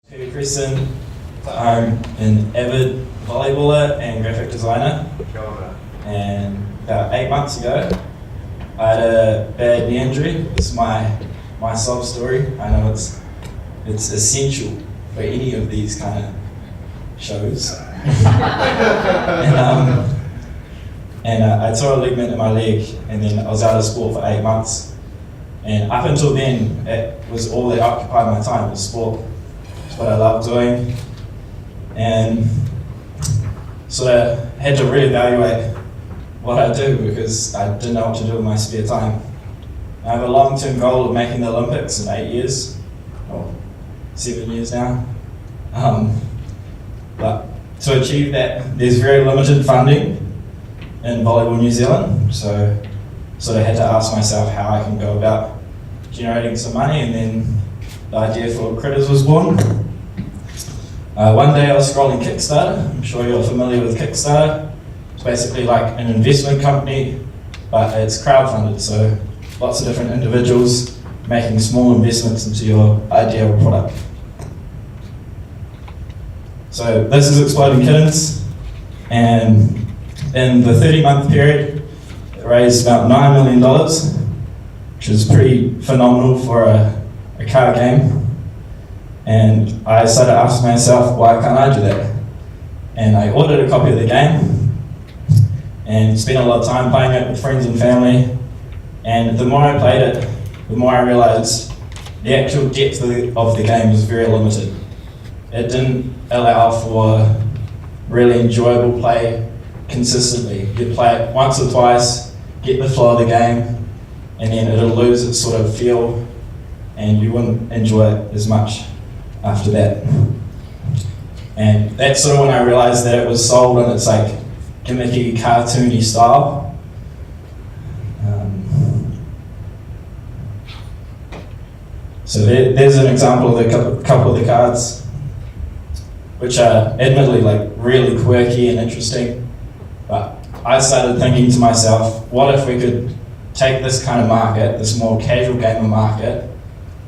Preston, I'm an avid volleyballer and graphic designer, and about 8 months ago I had a bad knee injury. It's my sob story. I know it's essential for any of these kind of shows. and I tore a ligament in my leg, and then I was out of sport for 8 months. And up until then, it was all that occupied my time, was sport. It's what I loved doing. And sort of had to reevaluate what I do, because I didn't know what to do with my spare time. I have a long-term goal of making the Olympics in 8 years, or 7 years now. But to achieve that, there's very limited funding in Volleyball New Zealand, so sort of had to ask myself how I can go about generating some money, and then the idea for Critters was born. One day I was scrolling Kickstarter. I'm sure you're familiar with Kickstarter. It's basically like an investment company, but it's crowdfunded, so lots of different individuals making small investments into your idea or product. So this is Exploding Kittens, and in the 30-month period, it raised about $9 million, which is pretty phenomenal for a card game. And I started asking myself, why can't I do that? And I ordered a copy of the game and spent a lot of time playing it with friends and family. And the more I played it, the more I realized the actual depth of the game was very limited. It didn't allow for really enjoyable play consistently. You'd play it once or twice, get the flow of the game, and then it'll lose its sort of feel, and you wouldn't enjoy it as much after that. And that's sort of when I realized that it was sold in its like gimmicky, cartoony style. So there's an example of a couple of the cards, which are admittedly like really quirky and interesting. But I started thinking to myself, what if we could take this kind of market, this more casual gamer market,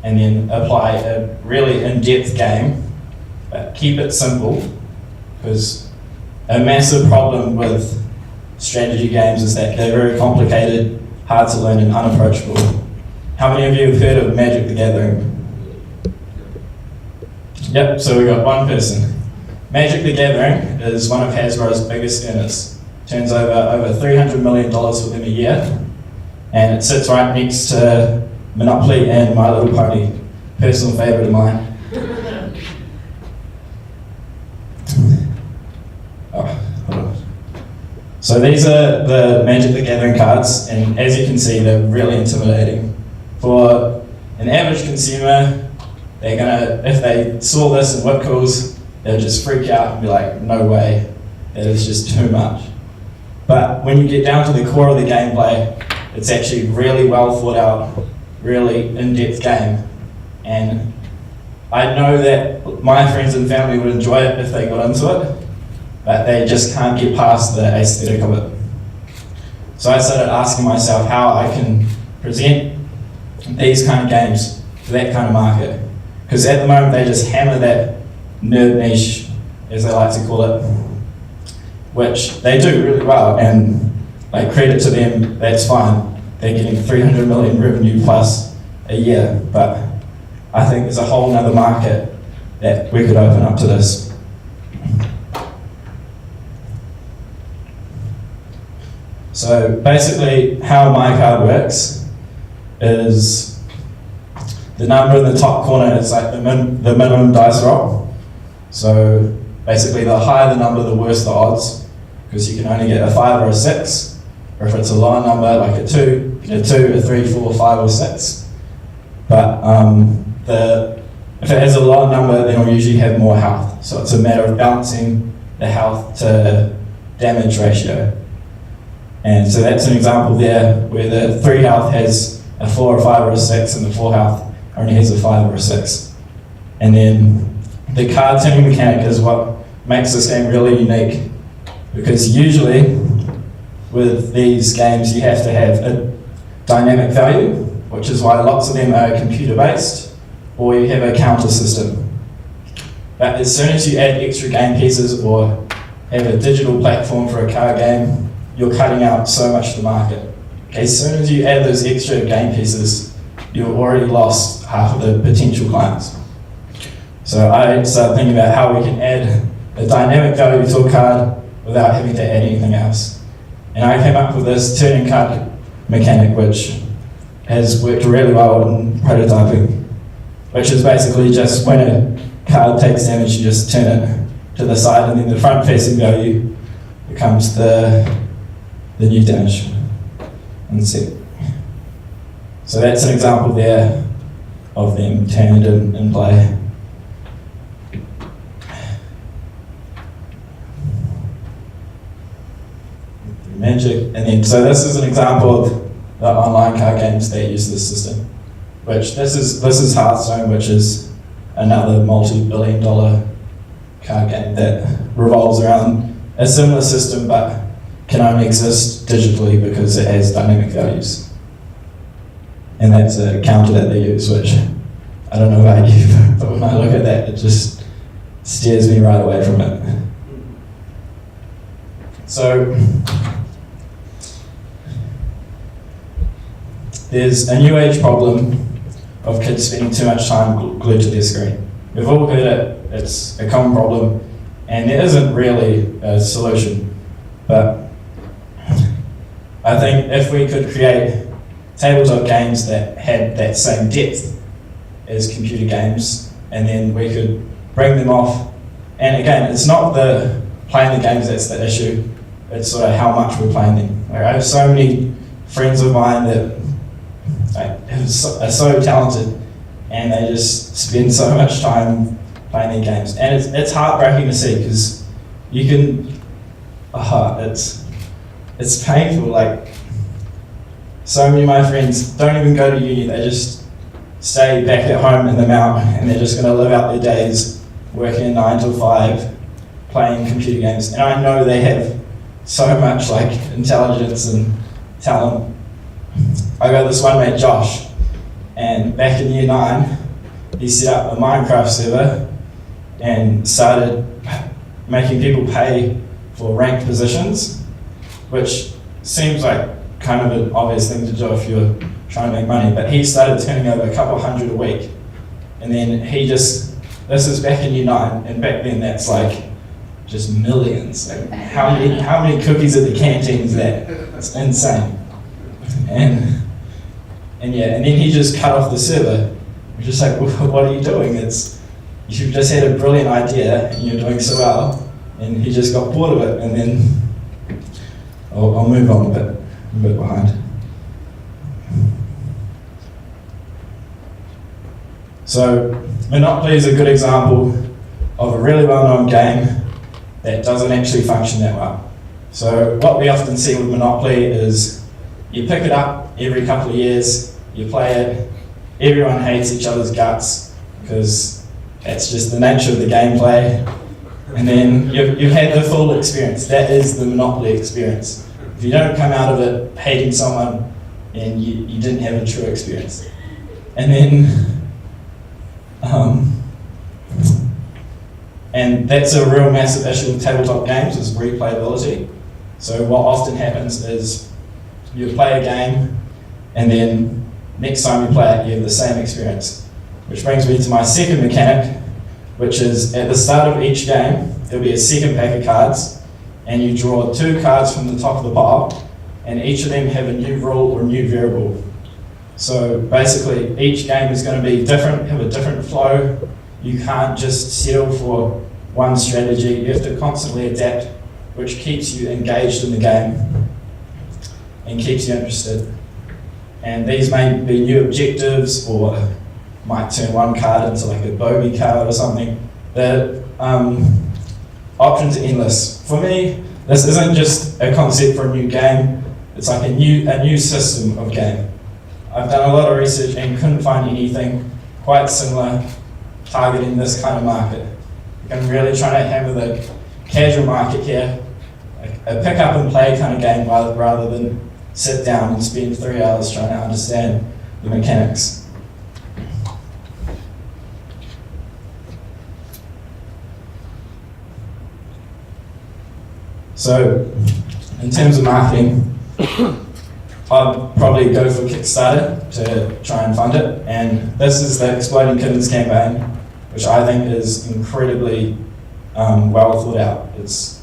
and then apply a really in-depth game, but keep it simple, because a massive problem with strategy games is that they're very complicated, hard to learn, and unapproachable. How many of you have heard of Magic the Gathering? Yep, so we got one person. Magic the Gathering is one of Hasbro's biggest earners. Turns over $300 million within a year, and it sits right next to Monopoly and My Little Pony, personal favourite of mine. So these are the Magic the Gathering cards, and as you can see, they're really intimidating. For an average consumer, they're gonna, if they saw this in whip calls, they'll just freak out and be like, no way, that is just too much. But when you get down to the core of the gameplay, it's actually really well thought out, really in-depth game. And I know that my friends and family would enjoy it if they got into it, but they just can't get past the aesthetic of it. So I started asking myself how I can present these kind of games to that kind of market. Because at the moment they just hammer that nerd niche, as they like to call it, which they do really well, and like credit to them, that's fine. They're getting 300 million revenue plus a year, but I think there's a whole nother market that we could open up to this. So basically how my card works is the number in the top corner is like the minimum dice roll. So basically the higher the number, the worse the odds, because you can only get a 5 or a 6, or if it's a lower number like a 2, you get a 2, a 3, 4, 5 or 6. But if it has a lower number, then it'll usually have more health. So it's a matter of balancing the health to damage ratio. And so that's an example there where the 3 health has a 4, a 5 or a 6, and the 4 health only has a 5 or a 6. And then the card turning mechanic is what makes this game really unique, because usually with these games you have to have a dynamic value, which is why lots of them are computer based, or you have a counter system. But as soon as you add extra game pieces or have a digital platform for a card game, you're cutting out so much of the market. Okay, as soon as you add those extra game pieces, you've already lost half of the potential clients. So I started thinking about how we can add a dynamic value to a card without having to add anything else. And I came up with this turning card mechanic, which has worked really well in prototyping, which is basically just when a card takes damage, you just turn it to the side, and then the front facing value becomes the new damage. And see. So that's an example there of them turned in play. Magic, and then so this is an example of the online card games that use this system. Which this is Hearthstone, which is another multi-billion-dollar card game that revolves around a similar system, but can only exist digitally because it has dynamic values. And that's a counter that they use, which I don't know about you, but when I look at that, it just steers me right away from it. So there's a new age problem of kids spending too much time glued to their screen. We've all heard it, it's a common problem, and there isn't really a solution. But I think if we could create tabletop games that had that same depth as computer games, and then we could bring them off, and again, it's not the playing the games that's the issue, it's sort of how much we're playing them. Like, I have so many friends of mine that are so talented, and they just spend so much time playing their games. And it's heartbreaking to see, because you can, it's painful. Like, so many of my friends don't even go to uni, they just stay back at home in the mountain, and they're just going to live out their days working 9 to 5, playing computer games. And I know they have so much like intelligence and talent. I got this one mate, Josh, and back in year 9, he set up a Minecraft server and started making people pay for ranked positions, which seems like kind of an obvious thing to do if you're trying to make money, but he started turning over a couple hundred a week. And then this is back in year 9, and back then that's like just millions. Like, how many cookies at the canteen is that? It's insane. And then he just cut off the server. We're just like, what are you doing? You've just had a brilliant idea and you're doing so well. And he just got bored of it, and then I'll move on a bit behind. So Monopoly is a good example of a really well-known game that doesn't actually function that well. So what we often see with Monopoly is you pick it up every couple of years, you play it, everyone hates each other's guts because that's just the nature of the gameplay, and then you've had the full experience. That is the Monopoly experience. If you don't come out of it hating someone, and you didn't have a true experience. And then, and that's a real massive issue with tabletop games, is replayability. So what often happens is you play a game, and then next time you play it, you have the same experience. Which brings me to my second mechanic, which is at the start of each game, there'll be a second pack of cards, and you draw 2 cards from the top of the pile, and each of them have a new rule or new variable. So basically, each game is going to be different, have a different flow. You can't just settle for one strategy. You have to constantly adapt, which keeps you engaged in the game and keeps you interested. And these may be new objectives, or might turn one card into like a bogey card or something. The options are endless. For me, this isn't just a concept for a new game, it's like a new system of game. I've done a lot of research and couldn't find anything quite similar targeting this kind of market. I'm really trying to hammer the casual market here, like a pick up and play kind of game rather than sit down and spend 3 hours trying to understand the mechanics. So, in terms of marketing, I'd probably go for Kickstarter to try and fund it. And this is the Exploding Kittens campaign, which I think is incredibly well thought out. It's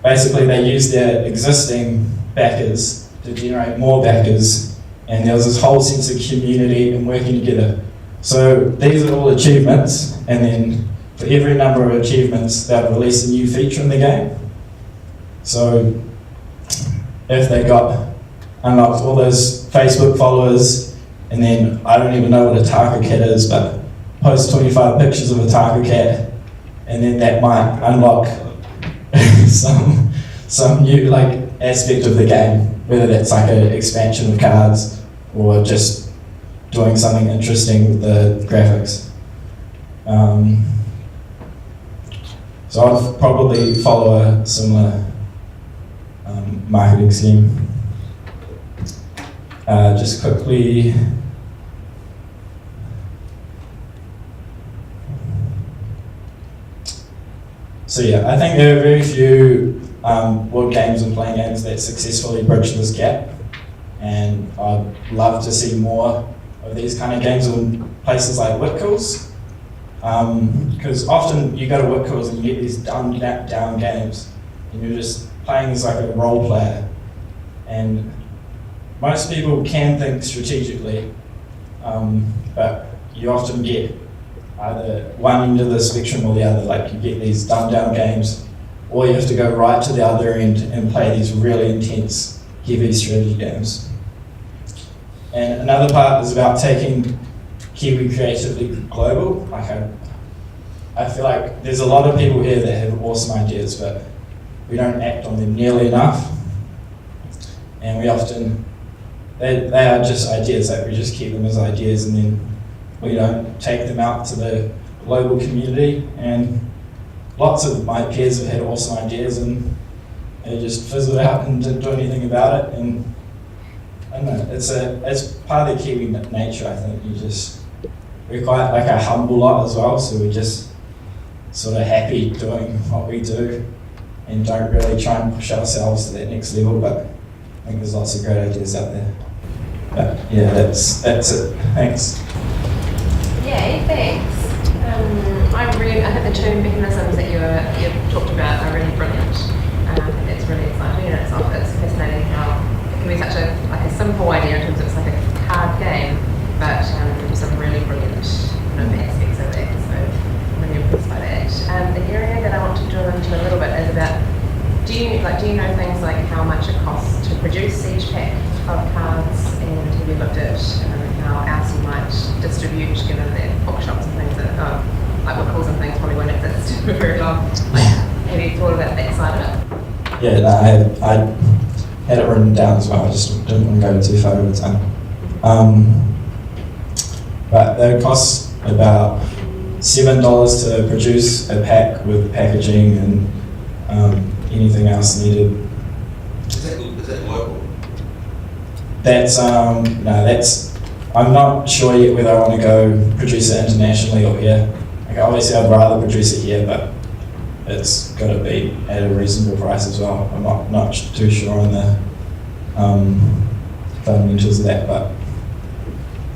basically they use their existing backers to generate more backers, and there's this whole sense of community and working together. So these are all achievements, and then for every number of achievements, they'll release a new feature in the game. So if they unlocked all those Facebook followers, and then I don't even know what a Taka cat is, but post 25 pictures of a Taka cat, and then that might unlock some new aspect of the game, whether that's like an expansion of cards or just doing something interesting with the graphics. So I'd probably follow a similar marketing scheme. Just quickly, so yeah, I think there are very few board games and playing games that successfully bridge this gap, and I'd love to see more of these kind of games in places like Whitcoulls, because often you go to Whitcoulls and you get these dumbed down games, and you're just playing as like a role player, and most people can think strategically, but you often get either one end of the spectrum or the other. Like you get these dumbed down games, or you have to go right to the other end and play these really intense, heavy strategy games. And another part is about taking Kiwi creativity global. I feel like there's a lot of people here that have awesome ideas, but we don't act on them nearly enough. And we often, they are just ideas, like we just keep them as ideas, and then we don't take them out to the global community. And lots of my peers have had awesome ideas and they just fizzled out and didn't do anything about it. And I don't know, it's part of the Kiwi nature, I think. We're quite like a humble lot as well, so we're just sort of happy doing what we do and don't really try and push ourselves to that next level, but I think there's lots of great ideas out there. But yeah, that's it. Thanks. Yay, thanks. I think the two mechanisms that you talked about are really brilliant. I think it's really exciting, and it's fascinating how it can be such a simple idea in terms of it's like a card game, but some really brilliant aspects of it. So I'm really impressed by that. The area that I want to drill into a little bit is about do you know things like how much it costs to produce each pack of cards, and have you looked at how else you might distribute, given that bookshops and things that like Whitcoulls and things probably won't exist for very long. Have you thought about that side of it? Yeah, no, I had it written down as well. I just didn't want to go too far over time. But it costs about $7 to produce a pack with packaging and anything else needed. Is that local? That's I'm not sure yet whether I want to go produce it internationally or here. Like obviously I'd rather produce it here, but it's got to be at a reasonable price as well. I'm not too sure on the fundamentals of that, but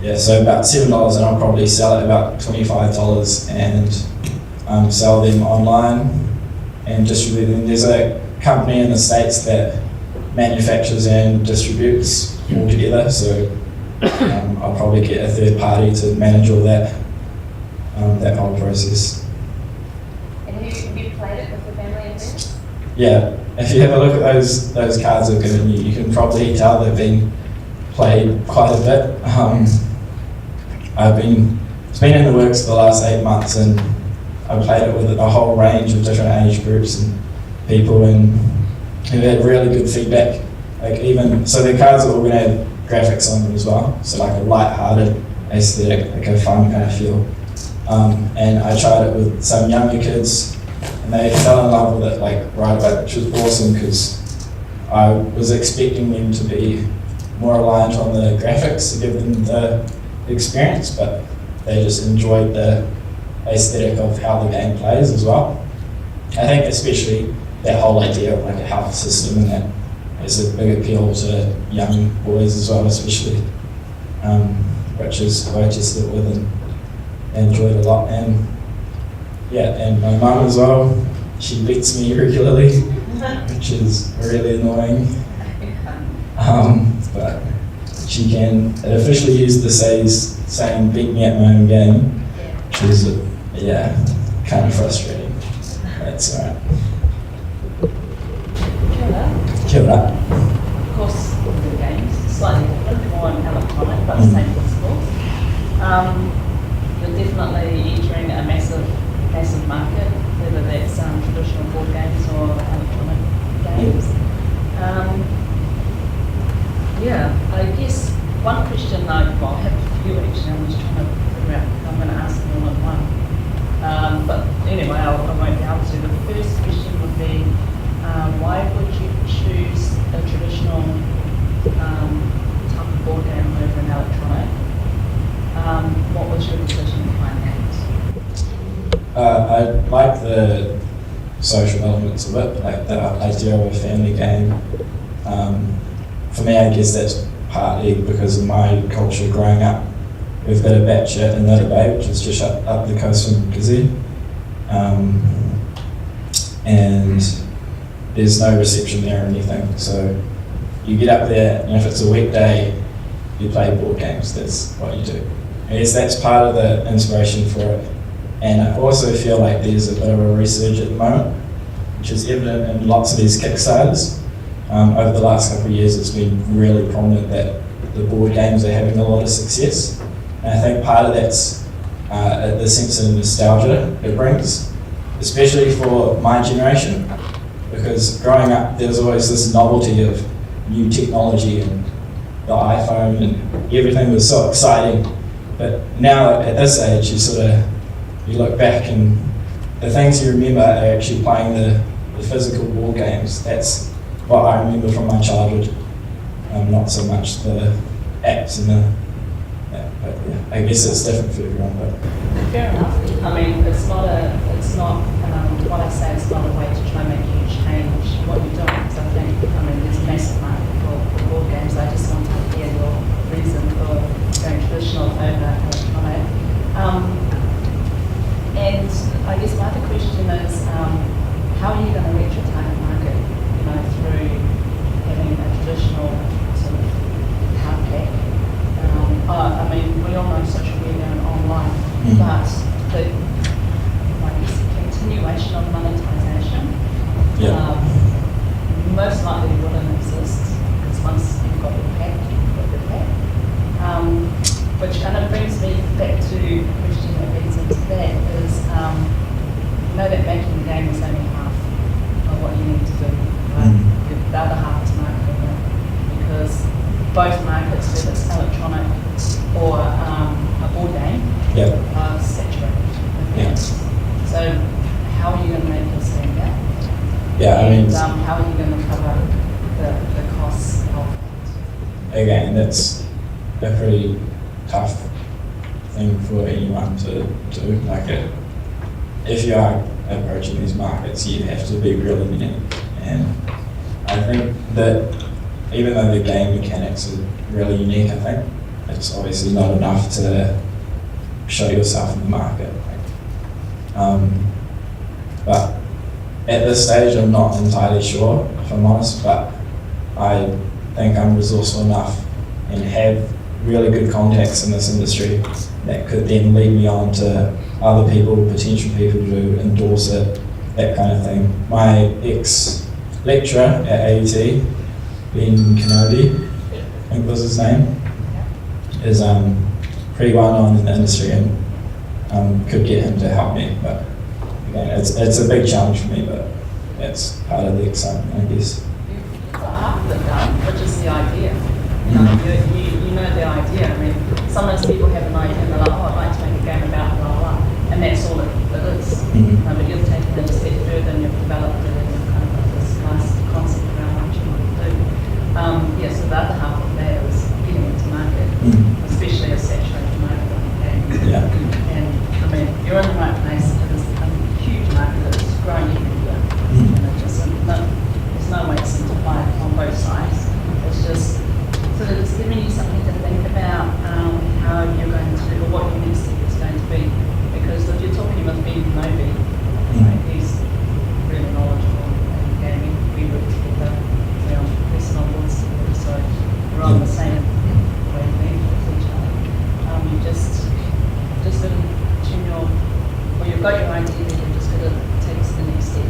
yeah, so about $7, and I'll probably sell it about $25 and sell them online and distribute them. There's a company in the States that manufactures and distributes all together, so I'll probably get a third party to manage all that whole process. And have you played it with your family and friends? Yeah, if you have a look at those cards I've given you, you can probably tell they've been played quite a bit. It's been in the works for the last 8 months, and I've played it with a whole range of different age groups and people, and who had really good feedback. So the cards are all going to have graphics on them as well, so like a light-hearted aesthetic, like a fun kind of feel. And I tried it with some younger kids, and they fell in love with it right away, which was awesome because I was expecting them to be more aligned on the graphics to give them the experience, but they just enjoyed the aesthetic of how the game plays as well. I think especially that whole idea of like a health system, and that is a big appeal to young boys as well, especially, which is what I tested it with and enjoyed a lot. And yeah, and my mum as well, she beats me regularly, which is really annoying. But she can officially use the saying beat me at my own game, which is kind of frustrating. That's alright. Kia ora. Kia ora. Of course, the games, slightly different, more electronic, but the same principles. You're definitely entering a massive market, whether that's traditional board games or electronic games. I guess one question I have a few actually, I'm just trying to figure out how I'm going to ask them all in one. But anyway, I won't be able to. The first question would be, why would you choose a traditional type of board game over an electronic? What was your decision behind that? I like the social elements of it, like the idea of a family game. For me, I guess that's partly because of my culture growing up. We've got a batchet in Nota Bay, which is just up the coast from Gizzy. And there's no reception there or anything. So you get up there, and if it's a weekday, you play board games. That's what you do. I guess that's part of the inspiration for it. And I also feel like there's a bit of a resurge at the moment, which is evident in lots of these Kickstarters. Over the last couple of years, it's been really prominent that the board games are having a lot of success. And I think part of that's the sense of nostalgia it brings, especially for my generation, because growing up there was always this novelty of new technology and the iPhone and everything was so exciting. But now at this age, you look back and the things you remember are actually playing the physical board games. That's what I remember from my childhood, not so much the apps and but yeah, I guess it's different for everyone. But Fair enough. I mean, it's not what I say, it's not a way to try and make you change what you're doing. Because I think, there's a massive market for board games. I just want to hear your reason for going traditional over electronic. And I guess my other question is, how are you going to reach your target market? Through having a traditional sort of hard pack. We all know social media and online, but the continuation of monetization most likely wouldn't exist, because once you've got your pack, you've got your pack. Which kind of brings me back to a question that leads into that is, that making the game is only half of what you need to do. The other half is marketing, because both markets, whether it's electronic or a board game, are saturated with games. So how are you going to make your stand out? How are you going to cover the costs of it? Again, that's a pretty tough thing for anyone to do. If you are approaching these markets, you have to be really unique. And I think that even though the game mechanics are really unique, I think it's obviously not enough to show yourself in the market. But at this stage, I'm not entirely sure, if I'm honest, but I think I'm resourceful enough and have really good contacts in this industry that could then lead me on to other people, potential people to endorse it, that kind of thing. My ex-lecturer at AUT, Ben Kenobi, I think was his name, is pretty well known in the industry and could get him to help me. But again, it's a big challenge for me, but that's part of the excitement, I guess. You've got half of it done, which is the idea. You know the idea. Sometimes people have an idea and they're like, I'd like to make a game about blah blah, and that's all it is. But you've taken it a step further and you've developed it and kind of got this nice concept around what you want to do. So the other half of that is getting into market, especially a saturated market of games. And you're in the right place. It is a huge market that's growing every year, and it just got your idea, then you've just got to take us to the next step.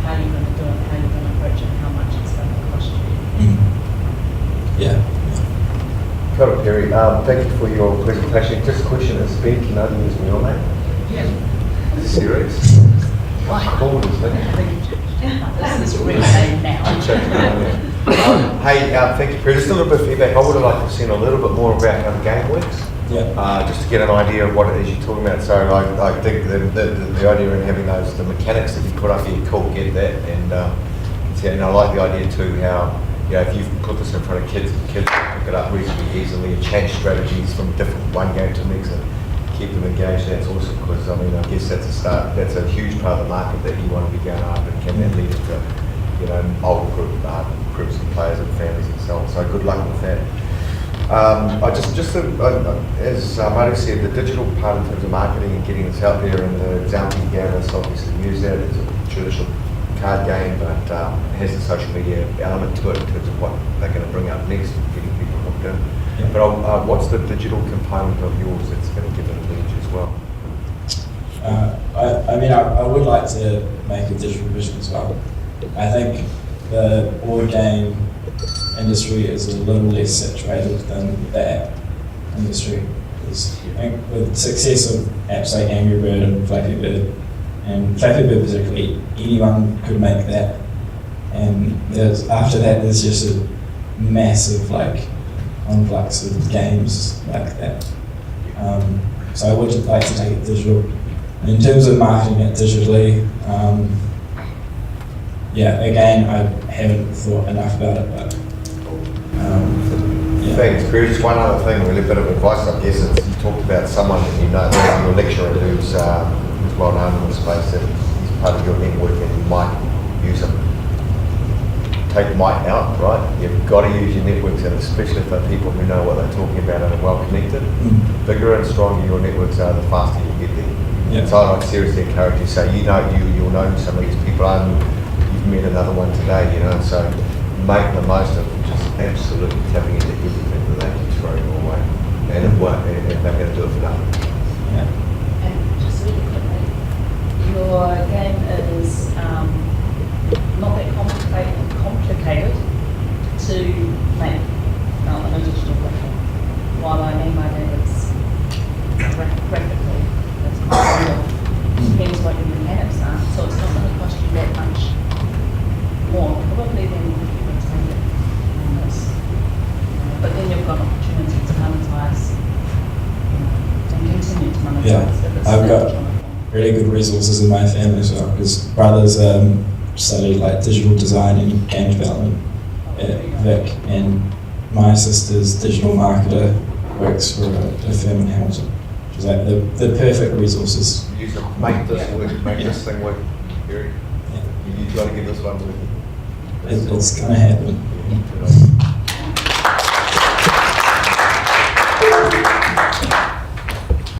How you're going to do it, how you're going to approach it, how much it's going to cost you. Yeah. Kia ora, Perry. Thank you for your presentation. Just a question, is Ben Kennedy his real name? Yeah. Serious? Why? Cool, isn't it? This is real name now. Hey, thank you, Perry. Just a little bit of feedback. I would have liked to have seen a little bit more about how the game works. Yeah. Just to get an idea of what it is you're talking about. So I think the idea in having the mechanics that you put up here, cool, get that. And I like the idea too, how if you put this in front of kids can pick it up reasonably easily and change strategies from different one game to the next and keep them engaged. That's awesome, because I guess that's a start. That's a huge part of the market that you want to be going after. And can that lead into older groups of players and families and so on. So good luck with that. As Marty said, the digital part in terms of marketing and getting this out there, and the example you gave us obviously use that as a traditional card game, but it has the social media element to it in terms of what they're going to bring up next, getting people hooked in. Yeah. But what's the digital component of yours that's going to give it an edge as well? I would like to make a digital version as well. I think the board game industry is a little less saturated than the app industry. With the success of apps like Angry Bird and Flappy Bird particularly, anyone could make that. And after that, there's just a massive influx of games like that. So I would like to take it digital. And in terms of marketing it digitally, again, I haven't thought enough about it, but Thanks, Perry. Just one other thing, really, a bit of advice, I guess. You talked about someone that you know, your lecturer who's well known in the space, that he's part of your network and you might use him. Take might out, right? You've got to use your networks, and especially for people who know what they're talking about and are well connected. The bigger and stronger your networks are, the faster you get there. Yeah. So I'd seriously encourage you. So you'll know who some of these people are, and you've met another one today, so make the most of just absolutely tapping into everything that they can throw your way. And it won't, and they're going to do it for nothing. Yeah. And just really quickly, your game is not that complicated to make on a digital platform. While I mean by that, it's graphically, it's quite real. Depends what your mechanics are, so it's not going to cost you that much more, probably, than if you would take it on this. But then you've got opportunity to monetize and continue to monetize. Yeah, if it's I've got digital form. really good resources in my family as well, because brothers studied digital design and game development at Vic, and my sister's digital marketer works for a firm in Hamilton. Which is the perfect resources. Use them, make this work, make this thing work, Perry. Yeah. You've got to give this one work. It's going to happen. Yeah.